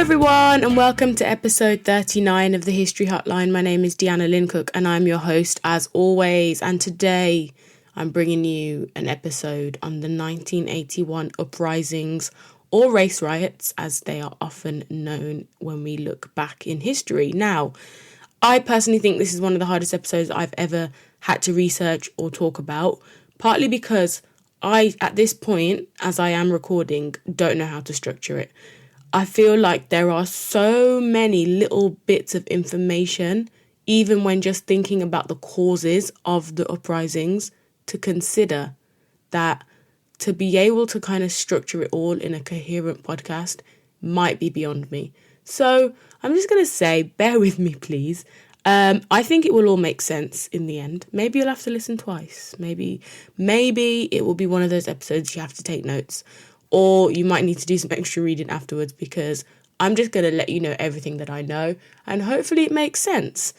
everyone, and welcome to episode 39 of the History Hotline. My name is Deanna Lincook and I'm your host as always. And today I'm bringing you an episode on the 1981 uprisings, or race riots as they are often known when we look back in history. Now, I personally think this is one of the hardest episodes I've ever had to research or talk about, partly because I, at this point, as I am recording, don't know how to structure it. I feel like there are so many little bits of information, even when just thinking about the causes of the uprisings, to consider that to be able to kind of structure it all in a coherent podcast might be beyond me. So I'm just going to say, bear with me, please. I think it will all make sense in the end. Maybe you'll have to listen twice. Maybe it will be one of those episodes you have to take notes. Or you might need to do some extra reading afterwards, because I'm just going to let you know everything that I know and hopefully it makes sense.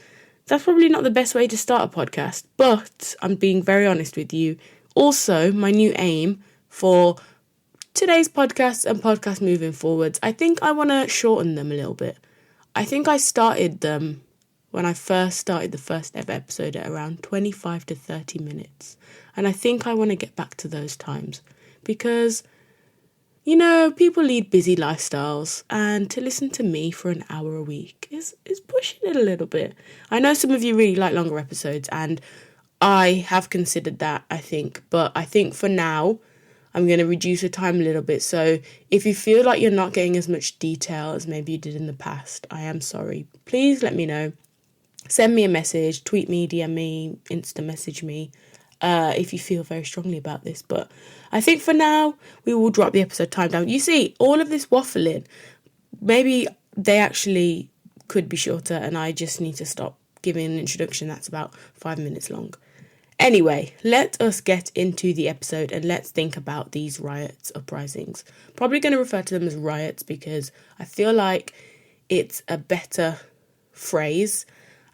That's probably not the best way to start a podcast, but I'm being very honest with you. Also, my new aim for today's podcast and podcast moving forwards, I think I want to shorten them a little bit. I think I started them when I first started the first ever episode at around 25 to 30 minutes. And I think I want to get back to those times because, you know, people lead busy lifestyles, and to listen to me for an hour a week is pushing it a little bit. I know some of you really like longer episodes, and I have considered that, I think. But I think for now, I'm going to reduce the time a little bit. So if you feel like you're not getting as much detail as maybe you did in the past, I am sorry. Please let me know. Send me a message, tweet me, DM me, Insta message me. If you feel very strongly about this. But I think for now, we will drop the episode time down. You see, all of this waffling, maybe they actually could be shorter and I just need to stop giving an introduction that's about 5 minutes long. Anyway, let us get into the episode and let's think about these riots, uprisings. Probably going to refer to them as riots because I feel like it's a better phrase,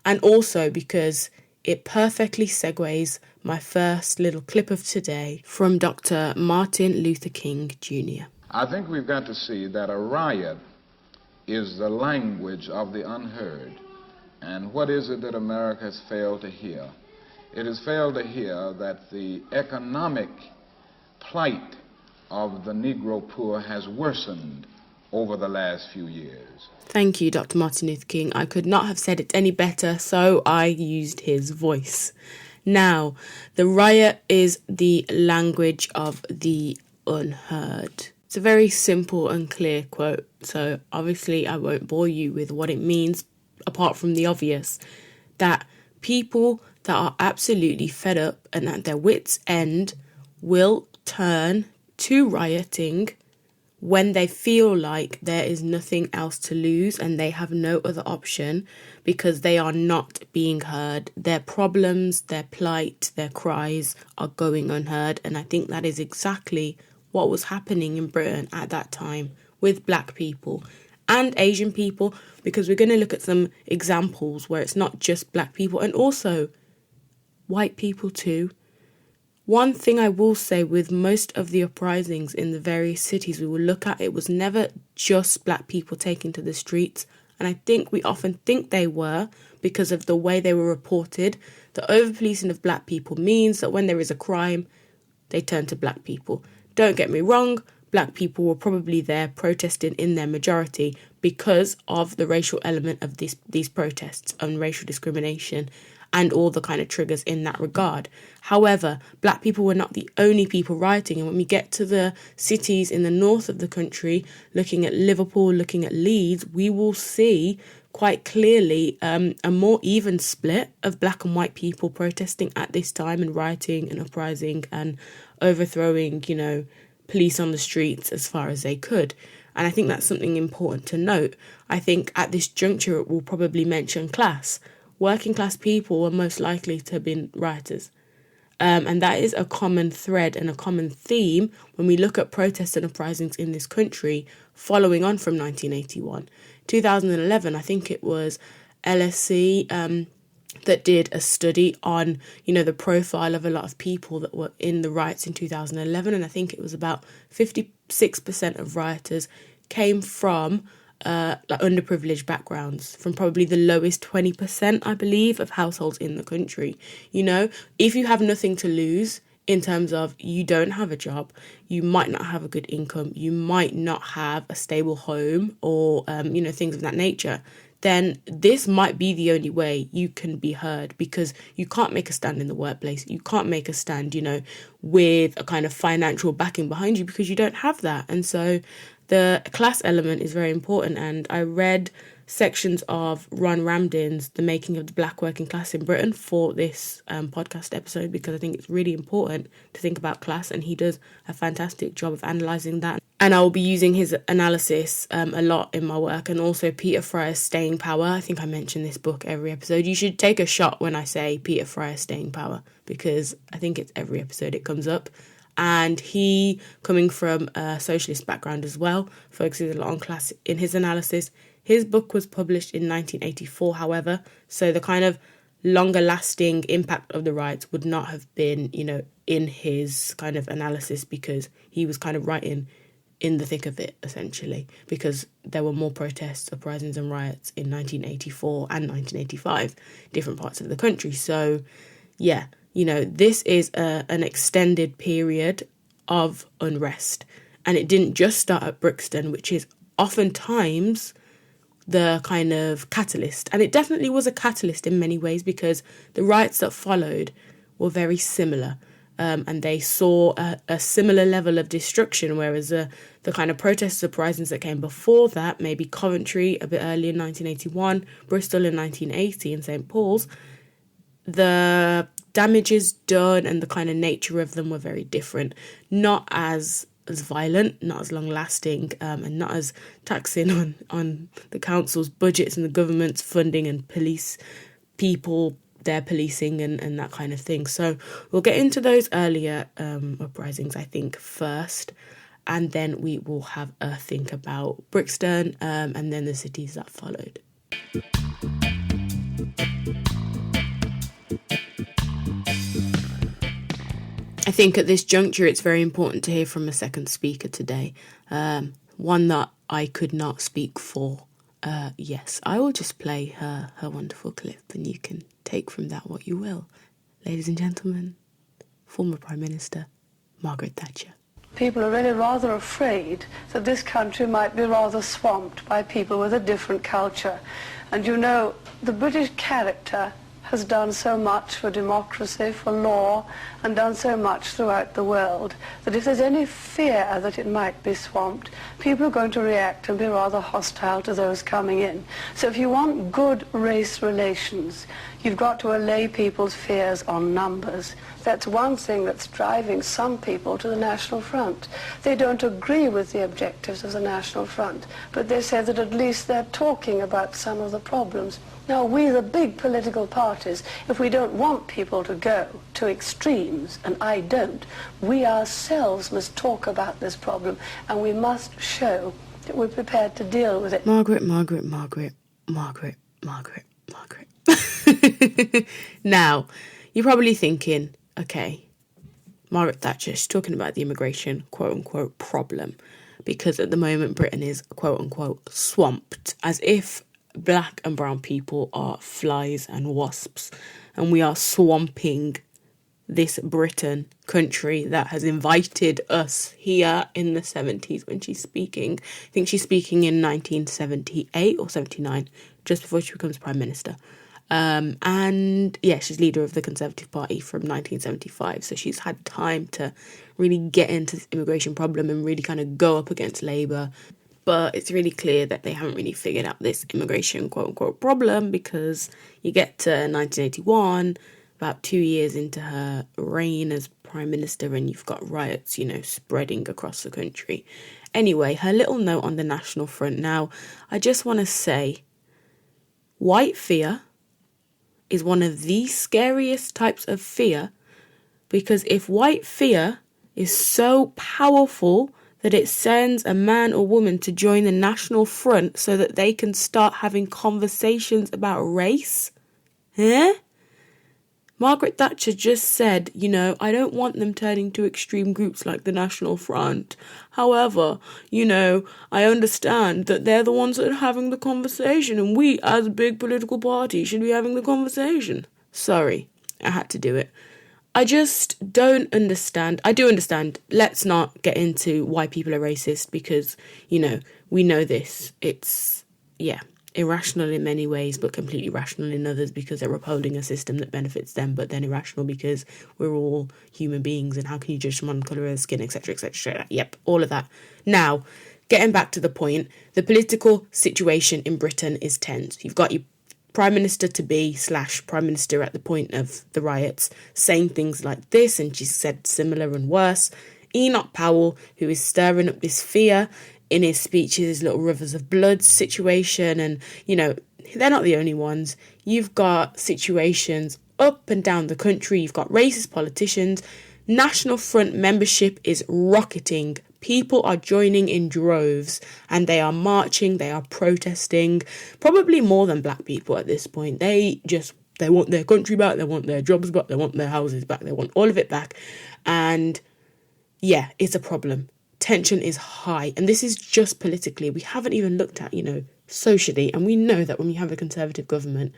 and also because it perfectly segues my first little clip of today from Dr. Martin Luther King Jr. I think we've got to see that a riot is the language of the unheard. And what is it that America has failed to hear? It has failed to hear that the economic plight of the Negro poor has worsened over the last few years. Thank you, Dr. Martin Luther King. I could not have said it any better, so I used his voice. Now, the riot is the language of the unheard. It's a very simple and clear quote, so obviously I won't bore you with what it means, apart from the obvious, that people that are absolutely fed up and at their wits' end will turn to rioting when they feel like there is nothing else to lose and they have no other option because they are not being heard. Their problems, their plight, their cries are going unheard. And I think that is exactly what was happening in Britain at that time with black people and Asian people, because we're going to look at some examples where it's not just black people and also white people too. One thing I will say with most of the uprisings in the various cities we will look at, it was never just black people taking to the streets. And I think we often think they were because of the way they were reported. The over-policing of black people means that when there is a crime, they turn to black people. Don't get me wrong, black people were probably there protesting in their majority because of the racial element of these protests and racial discrimination and all the kind of triggers in that regard. However, black people were not the only people rioting. And when we get to the cities in the north of the country, looking at Liverpool, looking at Leeds, we will see quite clearly a more even split of black and white people protesting at this time and rioting and uprising and overthrowing, you know, police on the streets as far as they could. And I think that's something important to note. I think at this juncture, it will probably mention class. Working class people were most likely to have been rioters. And that is a common thread and a common theme when we look at protests and uprisings in this country following on from 1981. 2011, I think it was LSE that did a study on, you know, the profile of a lot of people that were in the riots in 2011. And I think it was about 56% of rioters came from like underprivileged backgrounds, from probably the lowest 20%, I believe, of households in the country. You know, if you have nothing to lose in terms of you don't have a job, you might not have a good income, you might not have a stable home or, things of that nature, then this might be the only way you can be heard, because you can't make a stand in the workplace. You can't make a stand, with a kind of financial backing behind you, because you don't have that. And so the class element is very important. And I read sections of Ron Ramdin's The Making of the Black Working Class in Britain for this podcast episode, because I think it's really important to think about class, and he does a fantastic job of analysing that. And I will be using his analysis a lot in my work, and also Peter Fryer's Staying Power. I think I mention this book every episode. You should take a shot when I say Peter Fryer's Staying Power, because I think it's every episode it comes up. And he, coming from a socialist background as well, focuses a lot on class in his analysis. His book was published in 1984, however, so the kind of longer lasting impact of the riots would not have been, in his kind of analysis, because he was kind of writing in the thick of it, essentially, because there were more protests, uprisings and riots in 1984 and 1985, different parts of the country. So, yeah, this is an extended period of unrest. And it didn't just start at Brixton, which is oftentimes the kind of catalyst. And it definitely was a catalyst in many ways, because the riots that followed were very similar. And they saw a similar level of destruction, whereas the kind of protests, uprisings that came before that, maybe Coventry a bit earlier in 1981, Bristol in 1980 and St. Paul's, the damages done and the kind of nature of them were very different. Not as violent, not as long-lasting, and not as taxing on the council's budgets and the government's funding and police people, their policing and that kind of thing. So we'll get into those earlier uprisings, I think, first, and then we will have a think about Brixton and then the cities that followed. I think at this juncture it's very important to hear from a second speaker today, one that I could not speak for. Yes, I will just play her wonderful clip, and you can take from that what you will. Ladies and gentlemen, former Prime Minister Margaret Thatcher. People are really rather afraid that this country might be rather swamped by people with a different culture. And the British character has done so much for democracy, for law, and done so much throughout the world, that if there's any fear that it might be swamped, people are going to react and be rather hostile to those coming in. So if you want good race relations, you've got to allay people's fears on numbers. That's one thing that's driving some people to the National Front. They don't agree with the objectives of the National Front, but they say that at least they're talking about some of the problems. Now, we, the big political parties, if we don't want people to go to extremes, and I don't, we ourselves must talk about this problem, and we must show that we're prepared to deal with it. Margaret. Now, you're probably thinking, okay, Margaret Thatcher, she's talking about the immigration, quote-unquote, problem, because at the moment Britain is, quote-unquote, swamped, as if black and brown people are flies and wasps, and we are swamping this Britain country that has invited us here in the 70s when she's speaking. I think she's speaking in 1978 or 79, just before she becomes Prime Minister. And yeah, she's leader of the Conservative Party from 1975. So she's had time to really get into this immigration problem and really kind of go up against Labour. But it's really clear that they haven't really figured out this immigration quote-unquote problem, because you get to 1981, about 2 years into her reign as Prime Minister, and you've got riots, spreading across the country. Anyway, her little note on the National Front. Now, I just want to say, white fear is one of the scariest types of fear, because if white fear is so powerful that it sends a man or woman to join the National Front so that they can start having conversations about race, Margaret Thatcher just said, I don't want them turning to extreme groups like the National Front. However, I understand that they're the ones that are having the conversation, and we, as a big political party, should be having the conversation. Sorry, I had to do it. I just don't understand. I do understand. Let's not get into why people are racist because, we know this. It's, irrational in many ways, but completely rational in others because they're upholding a system that benefits them, but then irrational because we're all human beings and how can you judge someone on colour of skin, etc., etc. Yep, all of that. Now, getting back to the point, the political situation in Britain is tense. You've got your Prime Minister-to-be / Prime Minister at the point of the riots saying things like this, and she said similar and worse. Enoch Powell, who is stirring up this fear in his speeches, little rivers of blood situation, and, they're not the only ones. You've got situations up and down the country. You've got racist politicians. National Front membership is rocketing. People are joining in droves and they are marching, they are protesting, probably more than black people at this point. They want their country back, they want their jobs back, they want their houses back, they want all of it back. And yeah, it's a problem. Tension is high. And this is just politically. We haven't even looked at, socially. And we know that when we have a Conservative government,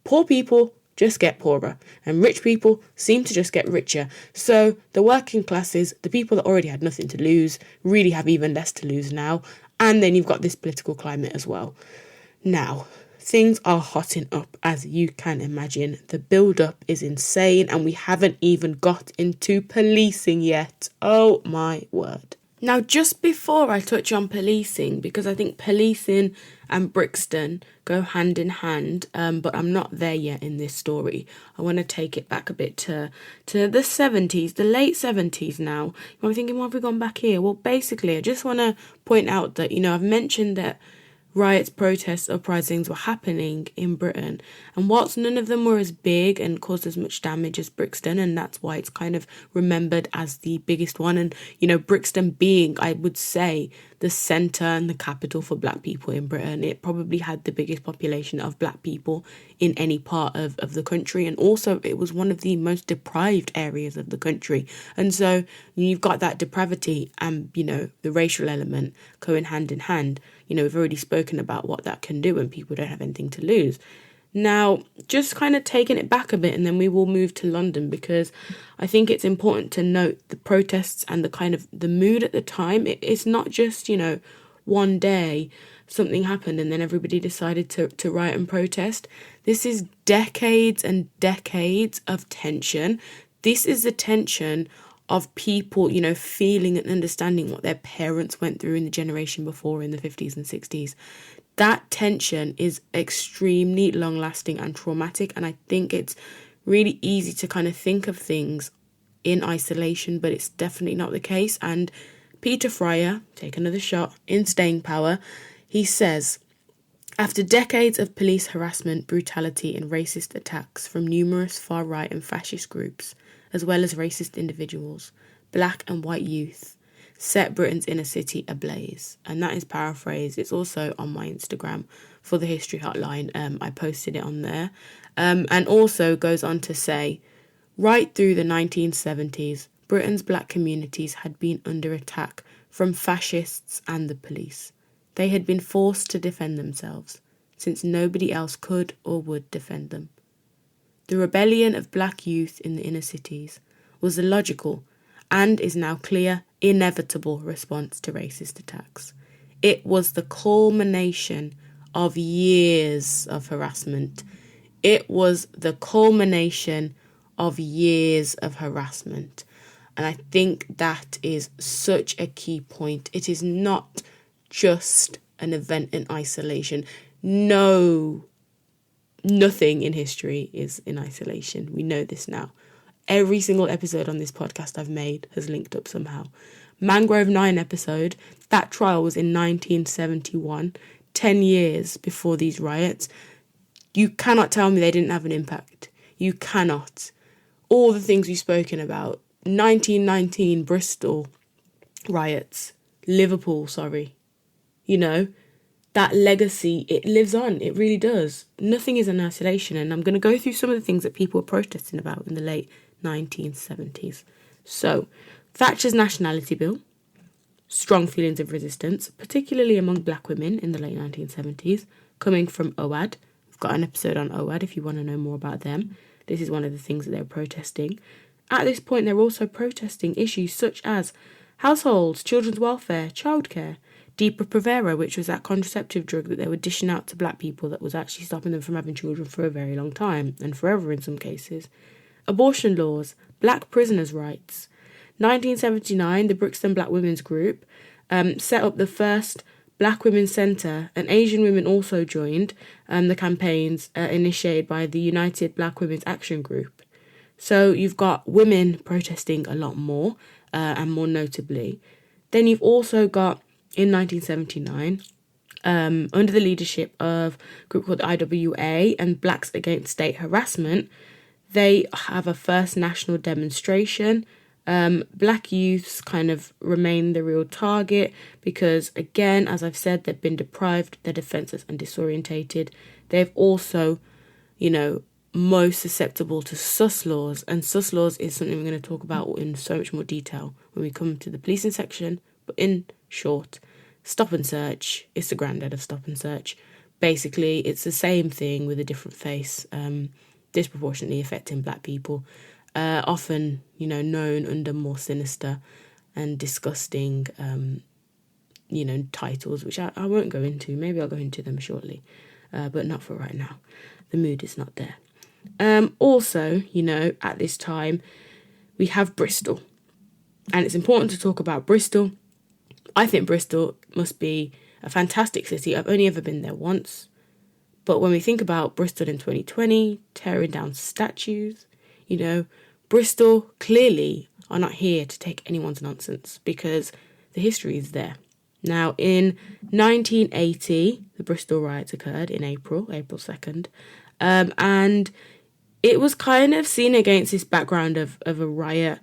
poor people just get poorer and rich people seem to just get richer. So the working classes, the people that already had nothing to lose, really have even less to lose now. And then you've got this political climate as well. Now, things are hotting up, as you can imagine. The build-up is insane and we haven't even got into policing yet. Oh my word. Now, just before I touch on policing, because I think policing and Brixton go hand in hand, but I'm not there yet in this story. I want to take it back a bit to the 70s, the late 70s now. I'm thinking, why have we gone back here? Well, basically, I just want to point out that, I've mentioned that riots, protests, uprisings were happening in Britain. And whilst none of them were as big and caused as much damage as Brixton, and that's why it's kind of remembered as the biggest one. And, Brixton being, I would say, the centre and the capital for black people in Britain. It probably had the biggest population of black people in any part of the country. And also it was one of the most deprived areas of the country. And so you've got that depravity and, the racial element going hand in hand. We've already spoken about what that can do when people don't have anything to lose. Now, just kind of taking it back a bit, and then we will move to London, because I think it's important to note the protests and the kind of the mood at the time. It's not just, one day something happened and then everybody decided to riot and protest. This is decades and decades of tension. This is the tension of people, feeling and understanding what their parents went through in the generation before in the 50s and 60s. That tension is extremely long-lasting and traumatic, and I think it's really easy to kind of think of things in isolation, but it's definitely not the case. And Peter Fryer, take another shot, in Staying Power, he says, after decades of police harassment, brutality and racist attacks from numerous far-right and fascist groups, as well as racist individuals, black and white youth set Britain's inner city ablaze. And that is paraphrased. It's also on my Instagram for the History Hotline. I posted it on there. And also goes on to say, right through the 1970s, Britain's black communities had been under attack from fascists and the police. They had been forced to defend themselves, since nobody else could or would defend them. The rebellion of black youth in the inner cities was the logical and is now clear, inevitable response to racist attacks. It was the culmination of years of harassment. It was the culmination of years of harassment. And I think that is such a key point. It is not just an event in isolation. No, nothing in history is in isolation. We know this now. Every single episode on this podcast I've made has linked up somehow. Mangrove 9 episode, that trial was in 1971, 10 years before these riots. You cannot tell me they didn't have an impact. You cannot. All the things we've spoken about, 1919 Bristol riots, Liverpool, that legacy, it lives on. It really does. Nothing is in isolation. And I'm going to go through some of the things that people were protesting about in the late 1970s. So, Thatcher's Nationality Bill, strong feelings of resistance, particularly among black women in the late 1970s, coming from OAD. I've got an episode on OAD if you want to know more about them. This is one of the things that they're protesting. At this point, they're also protesting issues such as households, children's welfare, childcare, Depo-Provera, which was that contraceptive drug that they were dishing out to black people that was actually stopping them from having children for a very long time, and forever in some cases. Abortion laws, black prisoners' rights. 1979, the Brixton Black Women's Group set up the first Black Women's Centre, and Asian women also joined the campaigns initiated by the United Black Women's Action Group. So you've got women protesting a lot more, and more notably. Then you've also got, in 1979, under the leadership of a group called IWA and Blacks Against State Harassment, they have a first national demonstration. Black youths kind of remain the real target because, again, as I've said, they've been deprived, they're defenseless and disorientated. They've also, most susceptible to sus laws, and sus laws is something we're going to talk about in so much more detail when we come to the policing section. But in short, stop and search is the granddad of stop and search. Basically, it's the same thing with a different face, disproportionately affecting black people, often, known under more sinister and disgusting, titles, which I won't go into. Maybe I'll go into them shortly, but not for right now. The mood is not there. Also, at this time, we have Bristol. And it's important to talk about Bristol. I think Bristol must be a fantastic city. I've only ever been there once. But when we think about Bristol in 2020, tearing down statues, Bristol clearly are not here to take anyone's nonsense because the history is there. Now, in 1980, the Bristol riots occurred in April 2nd. And it was kind of seen against this background of a riot.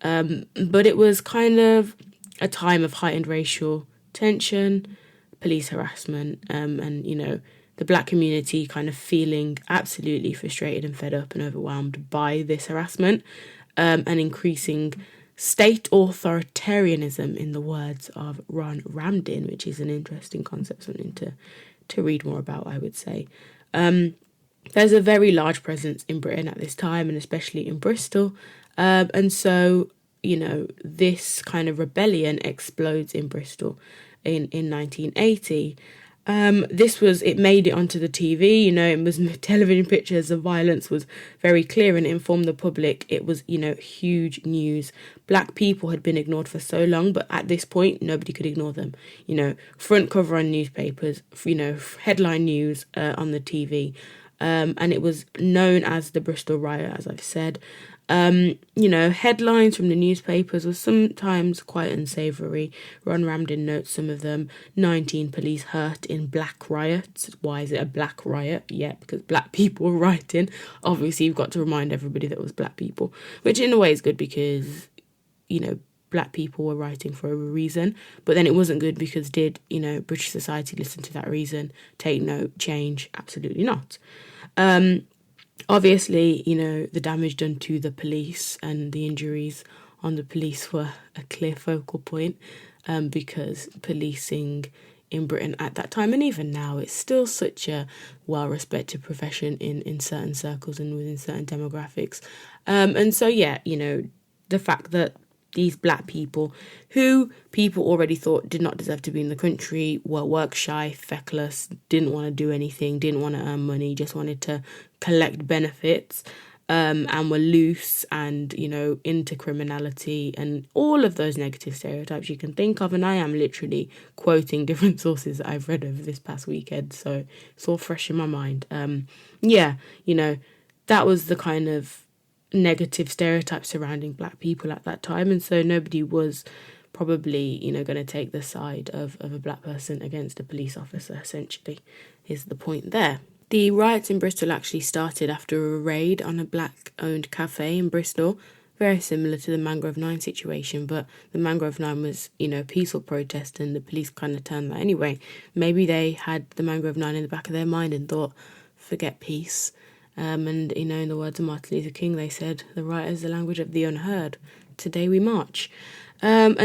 But it was kind of a time of heightened racial tension, police harassment, and, the black community kind of feeling absolutely frustrated and fed up and overwhelmed by this harassment, and increasing state authoritarianism, in the words of Ron Ramdin, which is an interesting concept, something to read more about, I would say. There's a very large presence in Britain at this time, and especially in Bristol. And so, this kind of rebellion explodes in Bristol in 1980. It made it onto the TV, it was television pictures, the violence was very clear and it informed the public. It was, huge news. Black people had been ignored for so long, but at this point, nobody could ignore them. Front cover on newspapers, headline news on the TV. And it was known as the Bristol Riot, as I've said. Headlines from the newspapers were sometimes quite unsavoury. Ron Ramdin notes some of them. 19 police hurt in black riots. Why is it a black riot? Yeah, because black people were rioting. Obviously, you've got to remind everybody that it was black people, which in a way is good because, black people were rioting for a reason. But then it wasn't good because did, British society listen to that reason? Take note, change? Absolutely not. Obviously, the damage done to the police and the injuries on the police were a clear focal point, because policing in Britain at that time, and even now, it's still such a well-respected profession in certain circles and within certain demographics. And so, the fact that these black people, who people already thought did not deserve to be in the country, were work shy, feckless, didn't want to do anything, didn't want to earn money, just wanted to collect benefits, and were loose and, into criminality and all of those negative stereotypes you can think of. And I am literally quoting different sources that I've read over this past weekend, so it's all fresh in my mind. That was the kind of negative stereotypes surrounding black people at that time, and so nobody was probably going to take the side of a black person against a police officer, essentially, is the point there. The riots in Bristol actually started after a raid on a black-owned cafe in Bristol very similar to the Mangrove 9 situation, but the Mangrove 9 was, peaceful protest and the police kind of turned that anyway. Maybe they had the Mangrove 9 in the back of their mind and thought, forget peace. And, in the words of Martin Luther King, they said, the right is the language of the unheard. Today we march. It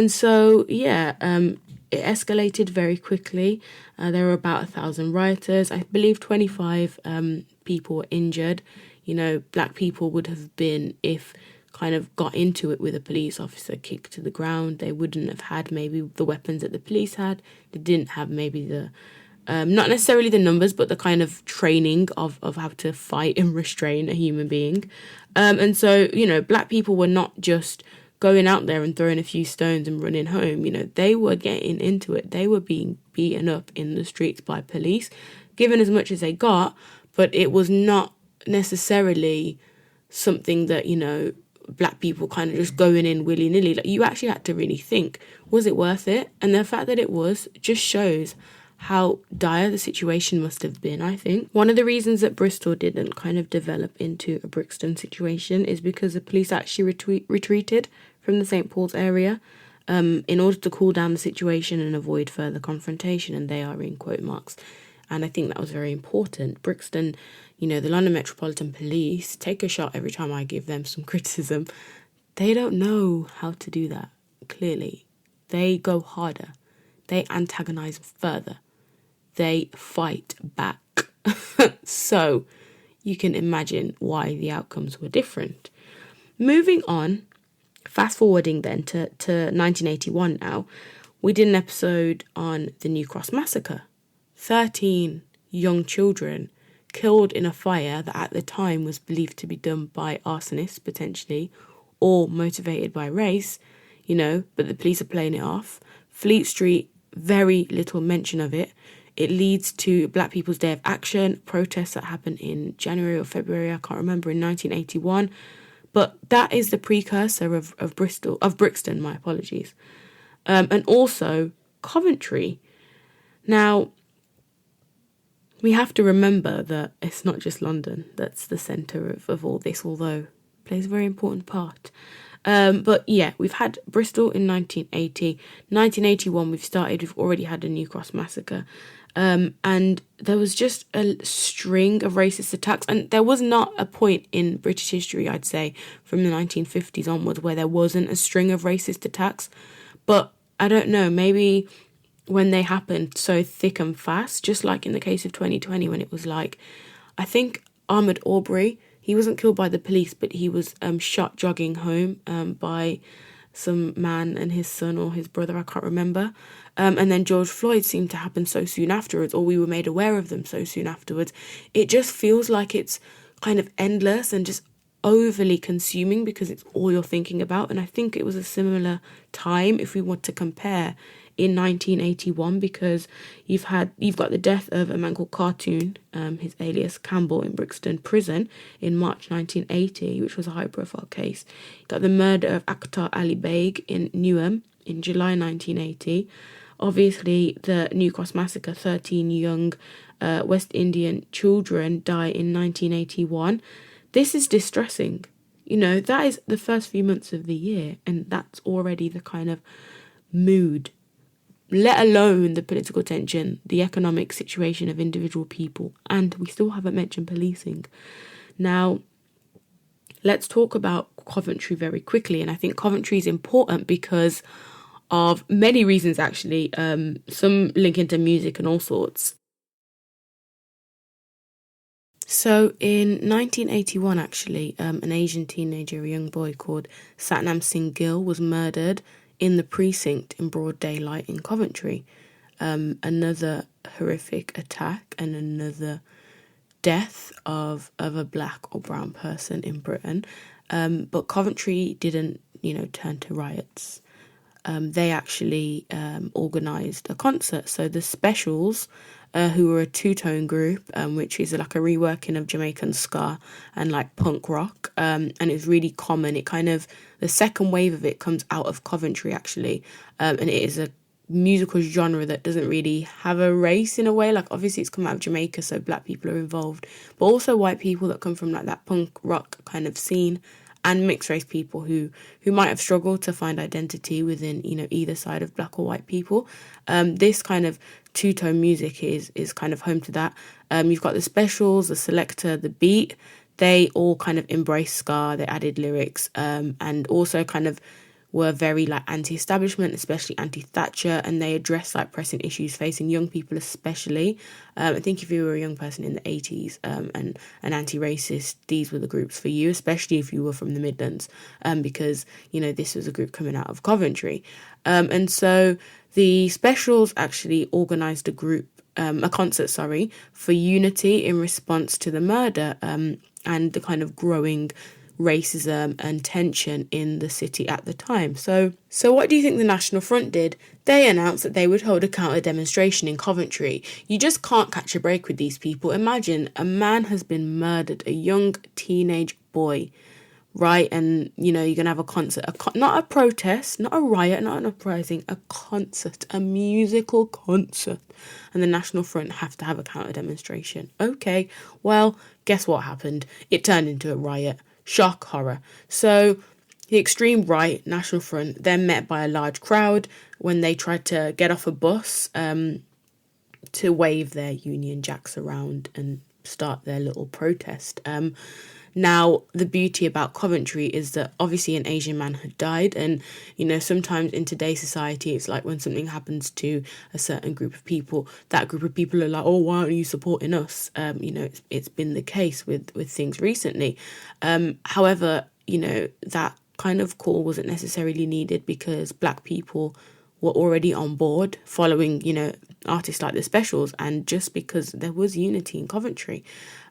escalated very quickly. There were about 1,000 rioters. I believe 25 people were injured. Black people would have been, if kind of got into it with a police officer, kicked to the ground. They wouldn't have had maybe the weapons that the police had. They didn't have maybe the, not necessarily the numbers, but the kind of training of how to fight and restrain a human being. Black people were not just going out there and throwing a few stones and running home. They were getting into it. They were being beaten up in the streets by police, given as much as they got, but it was not necessarily something that, black people kind of just going in willy-nilly. Like, you actually had to really think, was it worth it? And the fact that it was just shows how dire the situation must have been, I think. One of the reasons that Bristol didn't kind of develop into a Brixton situation is because the police actually retreated from the St. Paul's area in order to cool down the situation and avoid further confrontation, and they are in quote marks. And I think that was very important. Brixton, the London Metropolitan Police, take a shot every time I give them some criticism. They don't know how to do that, clearly. They go harder. They antagonise further. They fight back. So you can imagine why the outcomes were different. Moving on, fast forwarding then to 1981 now, we did an episode on the New Cross Massacre. 13 young children killed in a fire that at the time was believed to be done by arsonists, potentially, or motivated by race, but the police are playing it off. Fleet Street, very little mention of it. It leads to Black People's Day of Action, protests that happened in January or February, I can't remember, in 1981. But that is the precursor of Brixton, my apologies. And also Coventry. Now, we have to remember that it's not just London that's the centre of all this, although it plays a very important part. But yeah, we've had Bristol in 1980. 1981, we've already had a New Cross Massacre. And there was just a string of racist attacks. And there was not a point in British history, I'd say, from the 1950s onwards where there wasn't a string of racist attacks. But I don't know, maybe when they happened so thick and fast, just like in the case of 2020, when it was like, I think Ahmaud Arbery, he wasn't killed by the police, but he was shot jogging home by some man and his son or his brother, I can't remember. And then George Floyd seemed to happen so soon afterwards, or we were made aware of them so soon afterwards. It just feels like it's kind of endless and just overly consuming because it's all you're thinking about. And I think it was a similar time, if we want to compare, in 1981, because you've got the death of a man called Cartoon, his alias Campbell, in Brixton Prison in March 1980, which was a high-profile case. You got the murder of Akhtar Ali Beg in Newham in July 1980. Obviously, the New Cross Massacre, 13 young West Indian children die in 1981. This is distressing. That is the first few months of the year, and that's already the kind of mood, let alone the political tension, the economic situation of individual people, and we still haven't mentioned policing. Now, let's talk about Coventry very quickly, and I think Coventry is important because of many reasons, actually, some link into music and all sorts. So in 1981, actually, an Asian teenager, a young boy called Satnam Singh Gill, was murdered in the precinct in broad daylight in Coventry. Another horrific attack and another death of a black or brown person in Britain. But Coventry didn't, turn to riots. They actually organised a concert. So the Specials, who were a two-tone group, which is like a reworking of Jamaican ska and like punk rock, and it's really common. It kind of, the second wave of it comes out of Coventry, actually, and it is a musical genre that doesn't really have a race in a way. Like, obviously it's come out of Jamaica, so black people are involved, but also white people that come from like that punk rock kind of scene and mixed race people who might have struggled to find identity within, either side of black or white people. This kind of two-tone music is kind of home to that. You've got the Specials, the Selector, the Beat. They all kind of embraced ska. They added lyrics, and also kind of were very like anti-establishment, especially anti-Thatcher, and they addressed like pressing issues facing young people especially. I think if you were a young person in the 80s and an anti-racist, these were the groups for you, especially if you were from the Midlands, because, this was a group coming out of Coventry. And so the Specials actually organised a concert, for unity in response to the murder and the kind of growing racism and tension in the city at the time. So what do you think the National Front did? They announced that they would hold a counter demonstration in Coventry. You just can't catch a break with these people. Imagine a man has been murdered, a young teenage boy, right? And, you're going to have a concert, not a protest, not a riot, not an uprising, a concert, a musical concert. And the National Front have to have a counter demonstration. Okay, well, guess what happened? It turned into a riot. Shock, horror. So the extreme right, National Front, they're met by a large crowd when they tried to get off a bus to wave their Union Jacks around and start their little protest. Now, the beauty about Coventry is that obviously an Asian man had died, and, sometimes in today's society, it's like when something happens to a certain group of people, that group of people are like, oh, why aren't you supporting us? It's been the case with things recently. However, that kind of call wasn't necessarily needed because black people were already on board following, artists like the Specials, and just because there was unity in Coventry.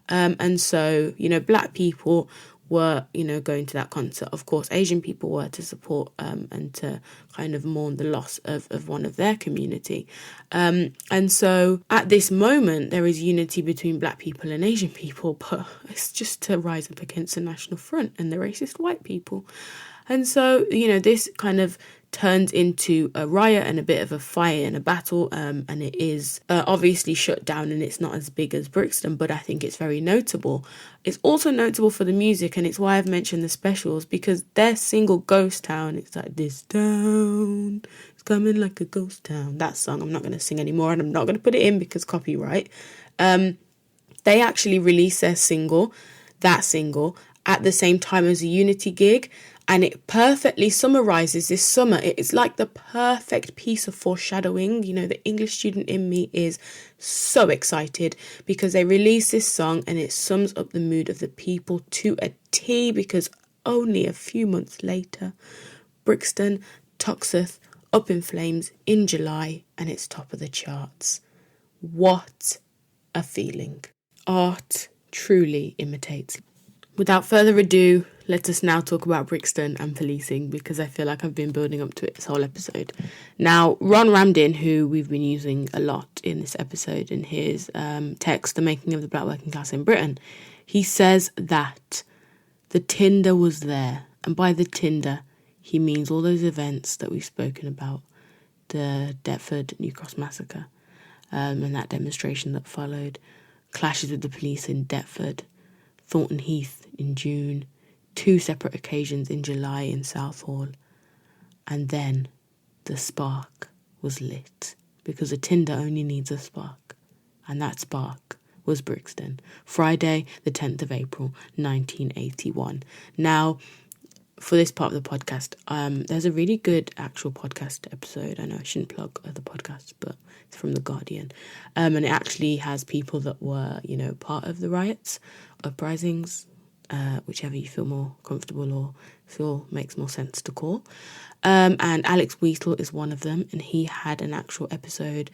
And so, black people were, going to that concert. Of course, Asian people were to support and to kind of mourn the loss of one of their community. And so at this moment, there is unity between black people and Asian people, but it's just to rise up against the National Front and the racist white people. And so, this kind of turns into a riot and a bit of a fire and a battle, and it is obviously shut down, and it's not as big as Brixton, but I think it's very notable. It's also notable for the music, and it's why I've mentioned the Specials, because their single Ghost Town, it's like, this town is coming like a ghost town. That song, I'm not going to sing anymore, and I'm not going to put it in because copyright. They actually released that single, at the same time as a Unity gig, and it perfectly summarises this summer. It's like the perfect piece of foreshadowing. The English student in me is so excited because they released this song and it sums up the mood of the people to a T, because only a few months later, Brixton, Toxteth, up in flames in July, and it's top of the charts. What a feeling. Art truly imitates. Without further ado, let us now talk about Brixton and policing, because I feel like I've been building up to it this whole episode. Now, Ron Ramdin, who we've been using a lot in this episode in his text, The Making of the Black Working Class in Britain, he says that the tinder was there. And by the tinder, he means all those events that we've spoken about, the Deptford New Cross massacre, and that demonstration that followed, clashes with the police in Deptford, Thornton Heath in June, 2 separate occasions in July in Southall, and then the spark was lit, because a tinder only needs a spark, and that spark was Brixton, Friday the 10th of April 1981. Now, for this part of the podcast, there's a really good actual podcast episode. I know I shouldn't plug other podcasts, but it's from The Guardian. And it actually has people that were, part of the riots, uprisings, whichever you feel more comfortable or feel makes more sense to call. And Alex Wheatle is one of them, and he had an actual episode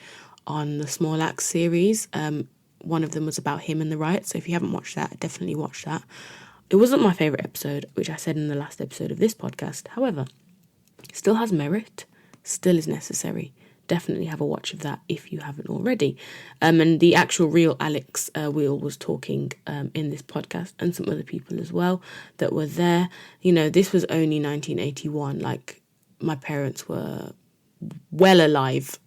on the Small Axe series. One of them was about him and the riots, so if you haven't watched that, definitely watch that. It wasn't my favourite episode, which I said in the last episode of this podcast. However, it still has merit, still is necessary. Definitely have a watch of that if you haven't already. And the actual real Alex Wheel was talking in this podcast, and some other people as well that were there. This was only 1981. Like, my parents were well alive,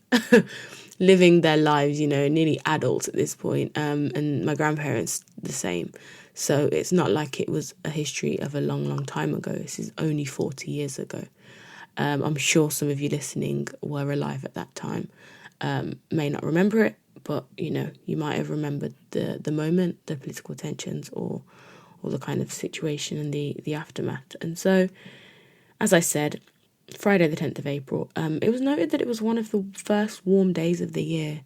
living their lives, nearly adults at this point. And my grandparents the same. So it's not like it was a history of a long, long time ago. This is only 40 years ago. I'm sure some of you listening were alive at that time. May not remember it, but, you might have remembered the moment, the political tensions, or the kind of situation and the aftermath. And so, as I said, Friday the 10th of April, it was noted that it was one of the first warm days of the year.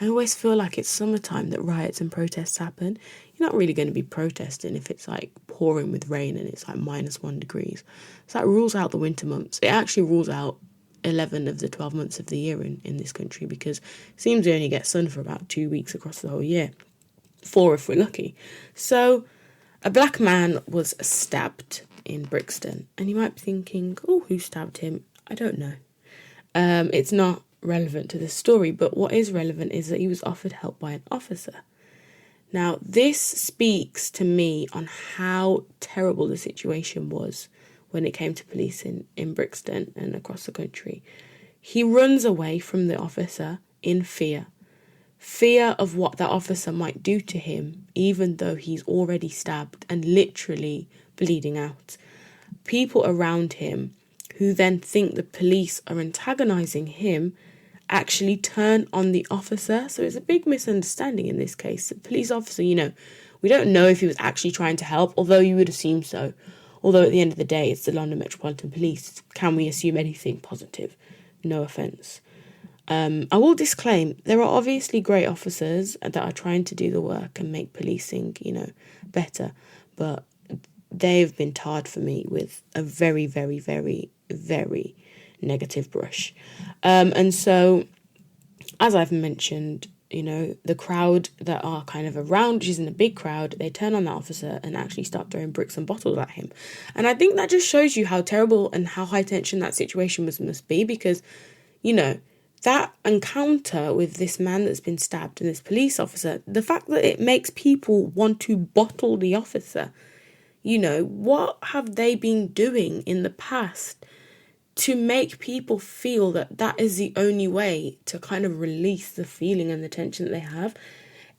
I always feel like it's summertime that riots and protests happen. You're not really going to be protesting if it's like pouring with rain and it's like -1 degrees. So that rules out the winter months. It actually rules out 11 of the 12 months of the year in this country, because it seems we only get sun for about 2 weeks across the whole year. 4 if we're lucky. So a black man was stabbed in Brixton, and you might be thinking, oh, who stabbed him? I don't know. It's not relevant to the story, but what is relevant is that he was offered help by an officer. Now, this speaks to me on how terrible the situation was when it came to police in Brixton and across the country. He runs away from the officer in fear of what that officer might do to him, even though he's already stabbed and literally bleeding out. People around him, who then think the police are antagonising him, actually turn on the officer. So it's a big misunderstanding in this case. The police officer, we don't know if he was actually trying to help, although you would assume so. Although at the end of the day, it's the London Metropolitan Police. Can we assume anything positive? No offence. I will disclaim, there are obviously great officers that are trying to do the work and make policing, better. But they've been tarred for me with a very, very, very, very negative brush. And so, as I've mentioned, the crowd that are kind of around, which isn't a big crowd, they turn on that officer and actually start throwing bricks and bottles at him. And I think that just shows you how terrible and how high tension that situation must be, because, that encounter with this man that's been stabbed and this police officer, the fact that it makes people want to bottle the officer, what have they been doing in the past to make people feel that that is the only way to kind of release the feeling and the tension that they have?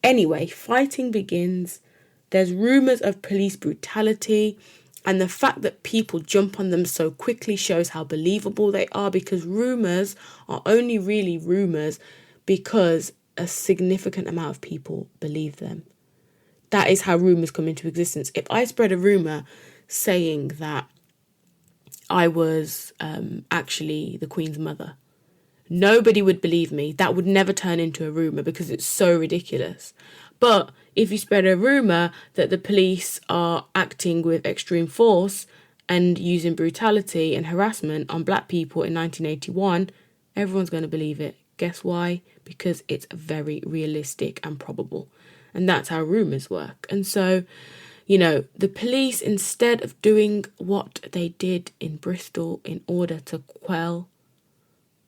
Anyway, fighting begins. There's rumours of police brutality, and the fact that people jump on them so quickly shows how believable they are, because rumours are only really rumours because a significant amount of people believe them. That is how rumours come into existence. If I spread a rumour saying that I was actually the Queen's mother, nobody would believe me. That would never turn into a rumour because it's so ridiculous. But if you spread a rumour that the police are acting with extreme force and using brutality and harassment on black people in 1981, everyone's going to believe it. Guess why? Because it's very realistic and probable. And that's how rumours work. And so, the police, instead of doing what they did in Bristol in order to quell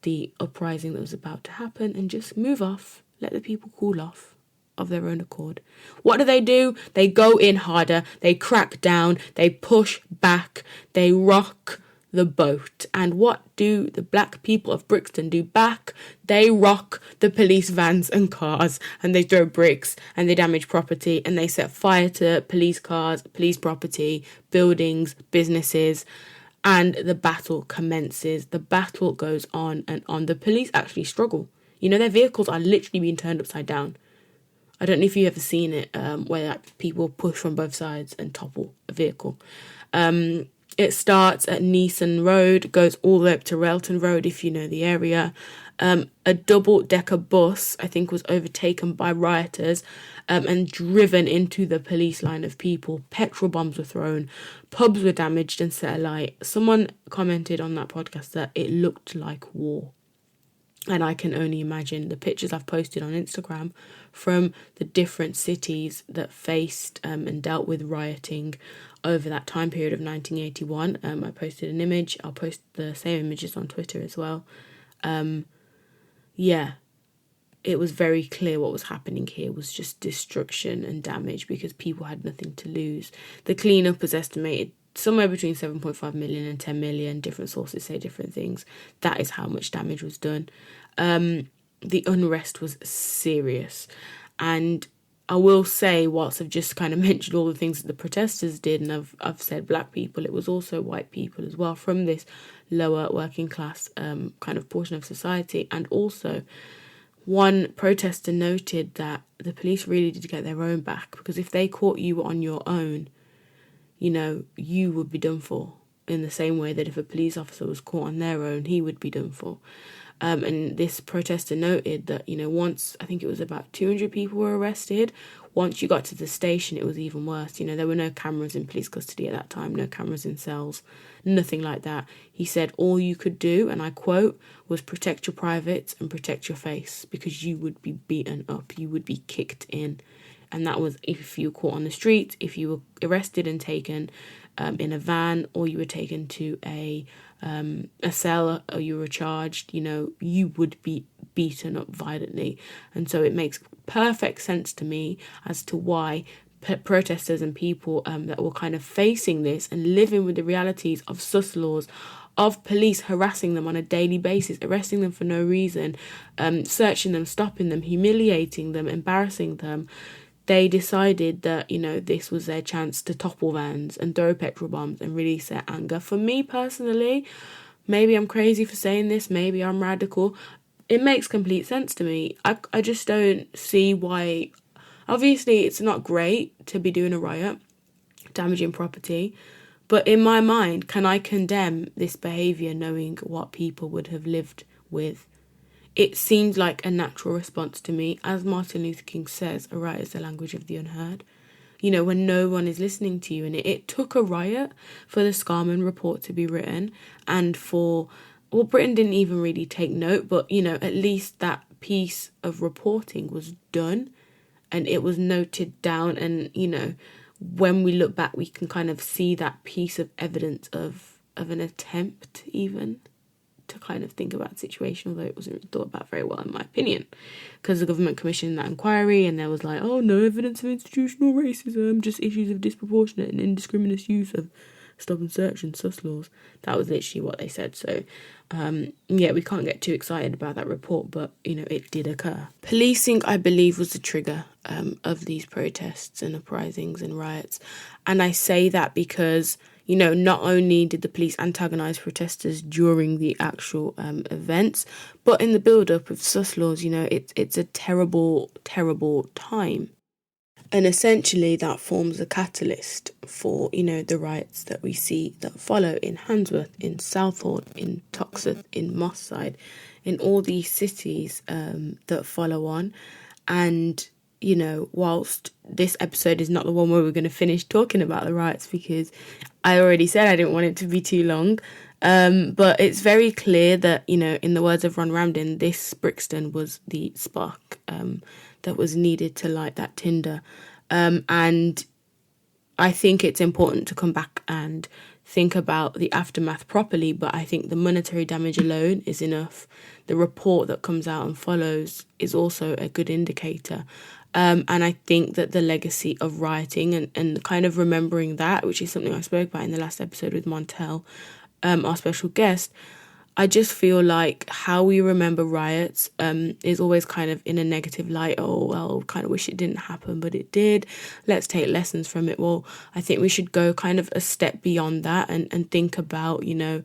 the uprising that was about to happen and just move off, let the people cool off of their own accord, what do? They go in harder, they crack down, they push back, they rock the boat. And what do the black people of Brixton do back? They rock the police vans and cars, and they throw bricks, and they damage property, and they set fire to police cars, police property, buildings, businesses, and the battle commences. The battle goes on and on. The police actually struggle. Their vehicles are literally being turned upside down. I don't know if you've ever seen it, where people push from both sides and topple a vehicle. It starts at Neeson Road, goes all the way up to Railton Road, if you know the area. A double-decker bus, I think, was overtaken by rioters and driven into the police line of people. Petrol bombs were thrown. Pubs were damaged and set alight. Someone commented on that podcast that it looked like war. And I can only imagine the pictures I've posted on Instagram from the different cities that faced and dealt with rioting over that time period of 1981. I posted an image. I'll post the same images on Twitter as well. It was very clear what was happening here was just destruction and damage because people had nothing to lose. The cleanup was estimated somewhere between 7.5 million and 10 million. Different sources say different things. That is how much damage was done. The unrest was serious. And I will say, whilst I've just kind of mentioned all the things that the protesters did, and I've said black people, it was also white people as well from this lower working class kind of portion of society. And also, one protester noted that the police really did get their own back, because if they caught you on your own, you know, you would be done for, in the same way that if a police officer was caught on their own, he would be done for. And this protester noted that, you know, once, I think it was about 200 people were arrested. Once you got to the station, it was even worse. You know, there were no cameras in police custody at that time, no cameras in cells, nothing like that. He said all you could do, and I quote, was protect your privates and protect your face, because you would be beaten up, you would be kicked in. And that was if you were caught on the street, if you were arrested and taken in a van, or you were taken to a cell, or you were charged, you know, you would be beaten up violently. And so it makes perfect sense to me as to why protesters and people that were kind of facing this and living with the realities of sus laws, of police harassing them on a daily basis, arresting them for no reason, searching them, stopping them, humiliating them, embarrassing them, they decided that, you know, this was their chance to topple vans and throw petrol bombs and release their anger. For me personally, maybe I'm crazy for saying this, maybe I'm radical, it makes complete sense to me. I just don't see why. Obviously, it's not great to be doing a riot, damaging property, but in my mind, can I condemn this behaviour knowing what people would have lived with? It seemed like a natural response to me. As Martin Luther King says, a riot is the language of the unheard. You know, when no one is listening to you. And it took a riot for the Scarman report to be written, and for, well, Britain didn't even really take note, but, you know, at least that piece of reporting was done and it was noted down. And, you know, when we look back, we can kind of see that piece of evidence of an attempt even to kind of think about the situation, although it wasn't thought about very well in my opinion, because the government commissioned that inquiry and there was like, oh, no evidence of institutional racism, just issues of disproportionate and indiscriminate use of stop and search and sus laws. That was literally what they said. So yeah, we can't get too excited about that report, but, you know, it did occur. Policing, I believe, was the trigger of these protests and uprisings and riots. And I say that because, you know, not only did the police antagonise protesters during the actual events, but in the build-up of sus laws, you know, it's a terrible, terrible time. And essentially that forms a catalyst for, you know, the riots that we see that follow in Handsworth, in Southall, in Toxteth, in Moss Side, in all these cities that follow on. And, you know, whilst this episode is not the one where we're going to finish talking about the riots, because I already said I didn't want it to be too long, but it's very clear that, you know, in the words of Ron Ramsden, this Brixton was the spark that was needed to light that tinder. And I think it's important to come back and think about the aftermath properly, but I think the monetary damage alone is enough. The report that comes out and follows is also a good indicator. And I think that the legacy of rioting and kind of remembering that, which is something I spoke about in the last episode with Montel, our special guest, I just feel like how we remember riots is always kind of in a negative light. Oh, well, kind of wish it didn't happen, but it did. Let's take lessons from it. Well, I think we should go kind of a step beyond that and think about, you know,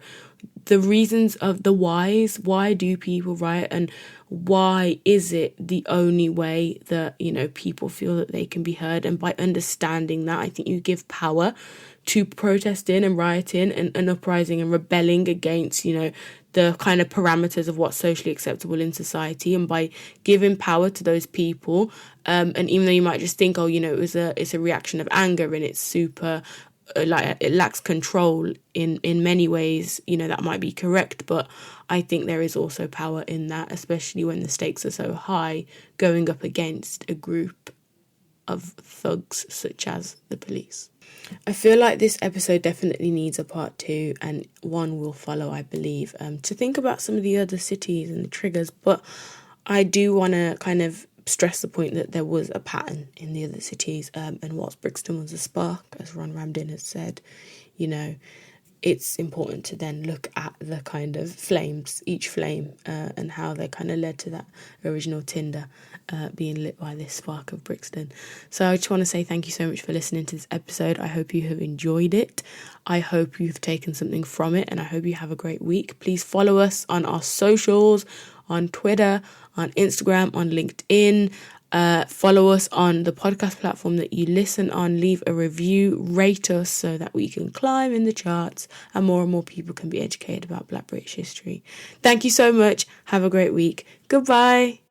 the reasons of the whys. Why do people riot, and why is it the only way that, you know, people feel that they can be heard? And by understanding that, I think you give power to protesting and rioting and uprising and rebelling against, you know, the kind of parameters of what's socially acceptable in society. And by giving power to those people, and even though you might just think, oh, you know, it's a reaction of anger and it's super, like, it lacks control in many ways, you know, that might be correct, but I think there is also power in that, especially when the stakes are so high, going up against a group of thugs such as the police. I feel like this episode definitely needs a part 2, and one will follow, I believe, to think about some of the other cities and the triggers. But I do want to kind of stress the point that there was a pattern in the other cities, and whilst Brixton was a spark, as Ron Ramsden has said, you know, it's important to then look at the kind of flames, each flame, and how they kind of led to that original tinder being lit by this spark of Brixton. So I just want to say thank you so much for listening to this episode. I hope you have enjoyed it. I hope you've taken something from it, and I hope you have a great week. Please follow us on our socials, on Twitter, on Instagram, on LinkedIn. Follow us on the podcast platform that you listen on. Leave a review, rate us so that we can climb in the charts and more people can be educated about Black British history. Thank you so much. Have a great week. Goodbye.